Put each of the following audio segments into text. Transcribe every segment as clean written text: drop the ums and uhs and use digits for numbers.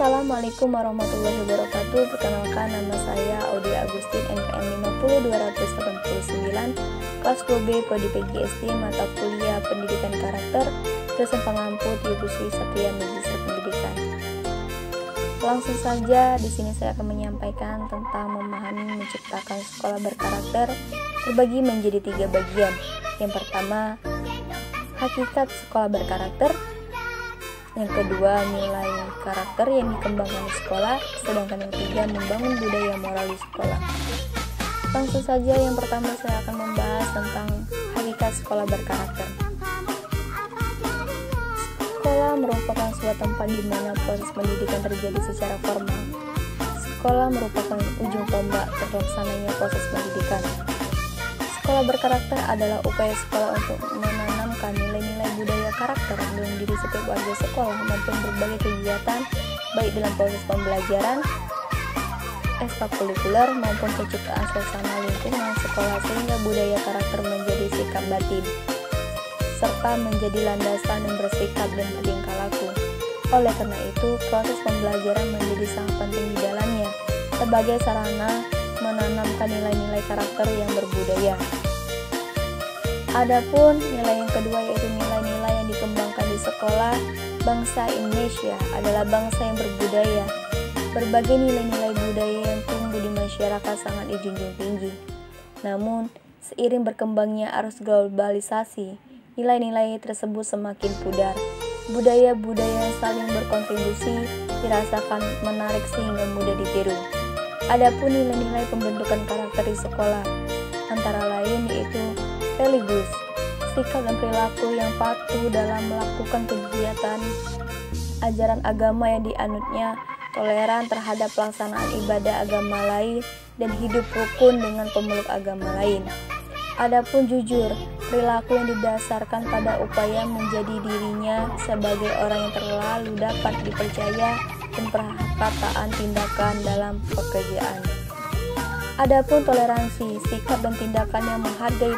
Assalamualaikum warahmatullahi wabarakatuh. Perkenalkan, nama saya Audi Agustin, NPM 50289, kelas 2B Prodi PGSD, mata kuliah Pendidikan Karakter, dosen pengampu Ibu Sri Satria Magister Pendidikan. Langsung saja, di sini saya akan menyampaikan tentang memahami menciptakan sekolah berkarakter terbagi menjadi 3 bagian. Yang pertama, hakikat sekolah berkarakter. Yang kedua, nilai karakter yang dikembangkan di sekolah. Sedangkan yang ketiga, membangun budaya moral di sekolah. Langsung saja, yang pertama saya akan membahas tentang hakikat sekolah berkarakter. Sekolah merupakan suatu tempat di mana proses pendidikan terjadi secara formal. Sekolah merupakan ujung tombak terlaksananya proses pendidikan. Sekolah berkarakter adalah upaya sekolah untuk menanamkan nilai-nilai budaya karakter dalam diri setiap warga sekolah maupun berbagai kegiatan baik dalam proses pembelajaran, ekstrakurikuler maupun penciptaan suasana lingkungan sekolah sehingga budaya karakter menjadi sikap batin serta menjadi landasan dan bersikap dan bertingkah laku. Oleh karena itu, proses pembelajaran menjadi sangat penting di dalamnya sebagai sarana menanamkan nilai-nilai karakter yang berbudaya. Adapun nilai yang kedua yaitu nilai-nilai yang dikembangkan di sekolah. Bangsa Indonesia adalah bangsa yang berbudaya. Berbagai nilai-nilai budaya yang tumbuh di masyarakat sangat dijunjung tinggi. Namun, seiring berkembangnya arus globalisasi, nilai-nilai tersebut semakin pudar. Budaya-budaya yang saling berkontribusi dirasakan menarik sehingga mudah ditiru. Adapun nilai-nilai pembentukan karakter di sekolah antara lain yaitu religius, sikap dan perilaku yang patuh dalam melakukan kegiatan ajaran agama yang dianutnya, toleran terhadap pelaksanaan ibadah agama lain, dan hidup rukun dengan pemeluk agama lain. Adapun jujur, perilaku yang didasarkan pada upaya menjadi dirinya sebagai orang yang terlalu dapat dipercaya dan perkataan tindakan dalam pekerjaan. Adapun toleransi, sikap dan tindakan yang menghargai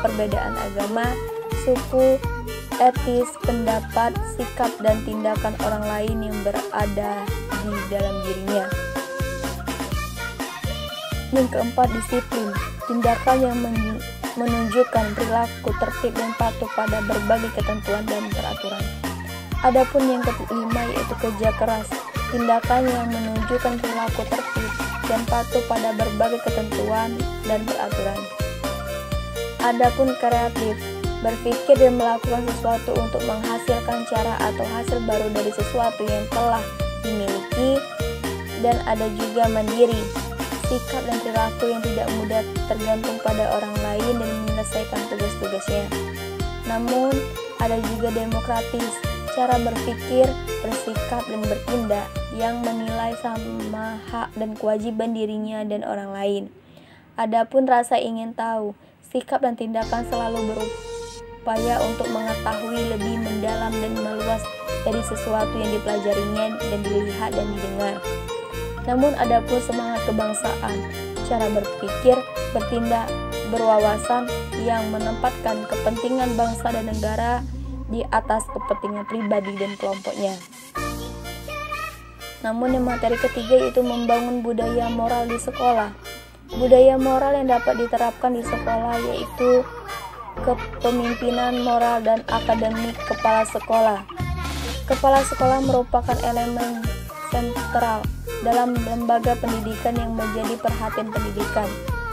perbedaan agama, suku, etis, pendapat, sikap dan tindakan orang lain yang berada di dalam dirinya. Yang keempat, disiplin, tindakan yang menunjukkan perilaku tertib dan patuh pada berbagai ketentuan dan peraturan. Adapun yang kelima yaitu kerja keras, tindakan yang menunjukkan perilaku tertib dan patuh pada berbagai ketentuan dan peraturan. Adapun kreatif, berpikir dan melakukan sesuatu untuk menghasilkan cara atau hasil baru dari sesuatu yang telah dimiliki. Dan ada juga mandiri, sikap dan perilaku yang tidak mudah tergantung pada orang lain dan menyelesaikan tugas-tugasnya. Namun, ada juga demokratis, cara berpikir, bersikap, dan bertindak yang menilai sama hak dan kewajiban dirinya dan orang lain. Adapun rasa ingin tahu, sikap dan tindakan selalu berupaya untuk mengetahui lebih mendalam dan meluas dari sesuatu yang dipelajarinya dan dilihat dan didengar. Namun adapun semangat kebangsaan, cara berpikir, bertindak, berwawasan yang menempatkan kepentingan bangsa dan negara di atas kepentingan pribadi dan kelompoknya. Namun yang materi ketiga yaitu membangun budaya moral di sekolah. Budaya moral yang dapat diterapkan di sekolah yaitu kepemimpinan moral dan akademik kepala sekolah. Kepala sekolah merupakan elemen sentral dalam lembaga pendidikan yang menjadi perhatian pendidikan,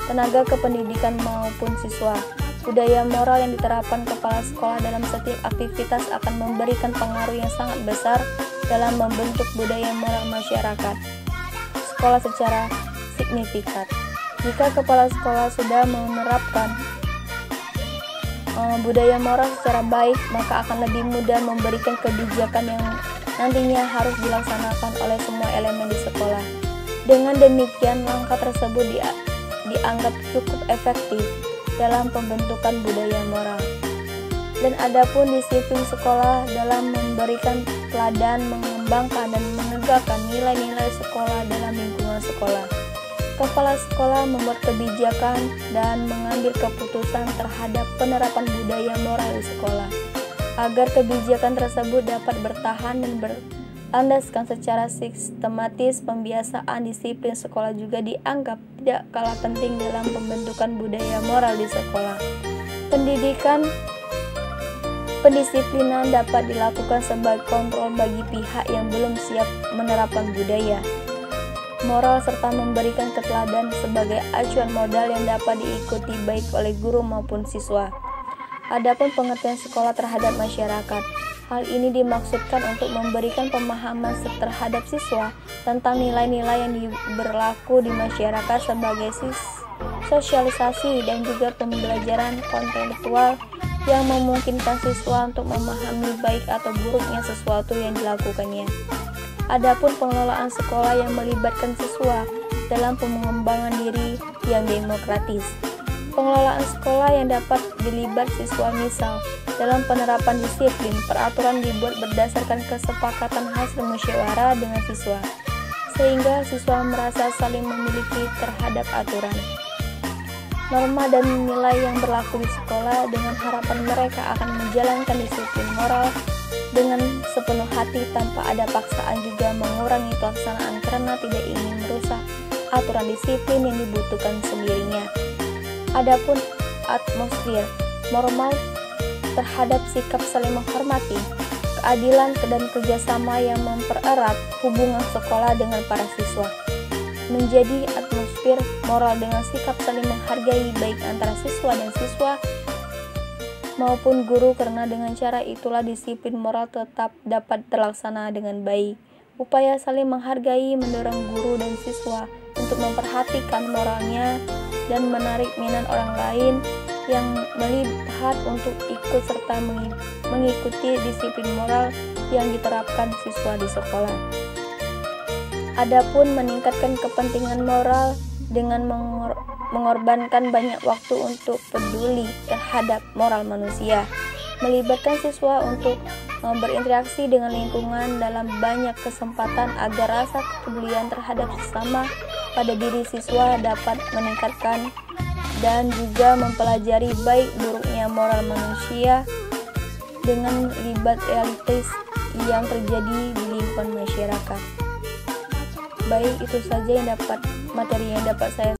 tenaga kependidikan maupun siswa. Budaya moral yang diterapkan kepala sekolah dalam setiap aktivitas akan memberikan pengaruh yang sangat besar dalam membentuk budaya moral masyarakat sekolah secara signifikan. Jika kepala sekolah sudah menerapkan budaya moral secara baik, maka akan lebih mudah memberikan kebijakan yang nantinya harus dilaksanakan oleh semua elemen di sekolah. Dengan demikian, langkah tersebut dianggap cukup efektif dalam pembentukan budaya moral. Dan adapun disiplin sekolah dalam memberikan teladan, mengembangkan dan menegakkan nilai-nilai sekolah dalam lingkungan sekolah. Kepala sekolah membuat kebijakan dan mengambil keputusan terhadap penerapan budaya moral di sekolah, agar kebijakan tersebut dapat bertahan dan Landaskan secara sistematis. Pembiasaan disiplin sekolah juga dianggap tidak kalah penting dalam pembentukan budaya moral di sekolah. Pendisiplinan dapat dilakukan sebagai kontrol bagi pihak yang belum siap menerapkan budaya moral serta memberikan keteladanan sebagai acuan modal yang dapat diikuti baik oleh guru maupun siswa. Adapun pengertian sekolah terhadap masyarakat, hal ini dimaksudkan untuk memberikan pemahaman terhadap siswa tentang nilai-nilai yang berlaku di masyarakat sebagai sosialisasi dan juga pembelajaran kontekstual yang memungkinkan siswa untuk memahami baik atau buruknya sesuatu yang dilakukannya. Adapun pengelolaan sekolah yang melibatkan siswa dalam pengembangan diri yang demokratis. Pengelolaan sekolah yang dapat dilibat siswa misal dalam penerapan disiplin, peraturan dibuat berdasarkan kesepakatan hasil musyawarah dengan siswa, sehingga siswa merasa saling memiliki terhadap aturan, norma dan nilai yang berlaku di sekolah dengan harapan mereka akan menjalankan disiplin moral dengan sepenuh hati tanpa ada paksaan, juga mengurangi pelaksanaan karena tidak ingin merusak aturan disiplin yang dibutuhkan sendirinya. Adapun atmosfer moral terhadap sikap saling menghormati, keadilan dan kerjasama yang mempererat hubungan sekolah dengan para siswa. Menjadi atmosfer moral dengan sikap saling menghargai baik antara siswa dan siswa maupun guru, karena dengan cara itulah disiplin moral tetap dapat terlaksana dengan baik. Upaya saling menghargai mendorong guru dan siswa untuk memperhatikan moralnya dan menarik minat orang lain yang melihat untuk ikut serta mengikuti disiplin moral yang diterapkan siswa di sekolah. Adapun meningkatkan kepentingan moral dengan mengorbankan banyak waktu untuk peduli terhadap moral manusia, melibatkan siswa untuk berinteraksi dengan lingkungan dalam banyak kesempatan agar rasa kepedulian terhadap sesama pada diri siswa dapat meningkatkan dan juga mempelajari baik buruknya moral manusia dengan libat realitas yang terjadi di lingkungan masyarakat. Baik, itu saja materi yang dapat saya